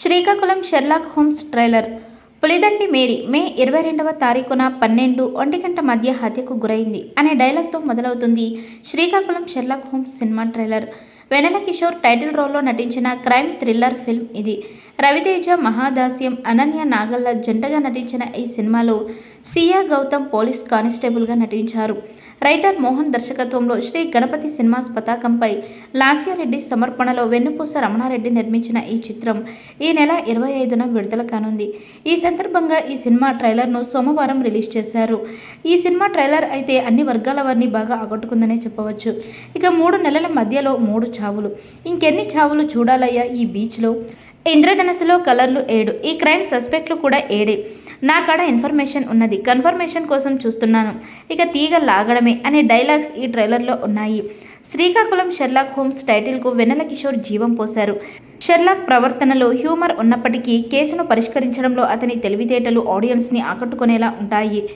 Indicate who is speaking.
Speaker 1: Srikakulam Sherlock Holmes trailer. Pulidandi Mary May 22వ తారీఖున 12 మధ్య హత్యకు గురైంది అనే డైలాగ్తో మొదలవుతుంది Srikakulam Sherlock Holmes cinema trailer. Vennela Kishore title రోల్లో నటించిన క్రైమ్ థ్రిల్లర్ ఫిల్మ్ ఇది. రవితేజ, మహాదాస్యం, అనన్య నాగల్ల జంటగా నటించిన ఈ సినిమాలో సియా గౌతమ్ పోలీస్ కానిస్టేబుల్గా నటించారు. రైటర్ మోహన్ దర్శకత్వంలో శ్రీ గణపతి సినిమాస్ పతాకంపై లాస్యారెడ్డి సమర్పణలో వెన్నుపూస రమణారెడ్డి నిర్మించిన ఈ చిత్రం ఈ నెల 25న విడుదల కానుంది. ఈ సందర్భంగా ఈ సినిమా ట్రైలర్ను సోమవారం రిలీజ్ చేశారు. ఈ సినిమా ట్రైలర్ అయితే అన్ని వర్గాల వారిని బాగా ఆకట్టుకుందనే చెప్పవచ్చు. ఇక 3 నెలల మధ్యలో 3 చావులు, ఇంకెన్ని చావులు చూడాలయ్యా ఈ బీచ్లో. ఇంద్రధనస్సులో కలర్లు 7, ఈ క్రైమ్ సస్పెక్ట్లు కూడా 7. నా కాడ ఇన్ఫర్మేషన్ ఉన్నది, కన్ఫర్మేషన్ కోసం చూస్తున్నాను, ఇక తీగ లాగడమే అనే డైలాగ్స్ ఈ ట్రైలర్లో ఉన్నాయి. శ్రీకాకుళం షెర్లాక్ హోమ్స్ టైటిల్కు వెన్నెల కిషోర్ జీవం పోశారు. షెర్లాక్ ప్రవర్తనలో హ్యూమర్ ఉన్నప్పటికీ కేసును పరిష్కరించడంలో అతని తెలివితేటలు ఆడియన్స్ని ఆకట్టుకునేలా ఉంటాయి.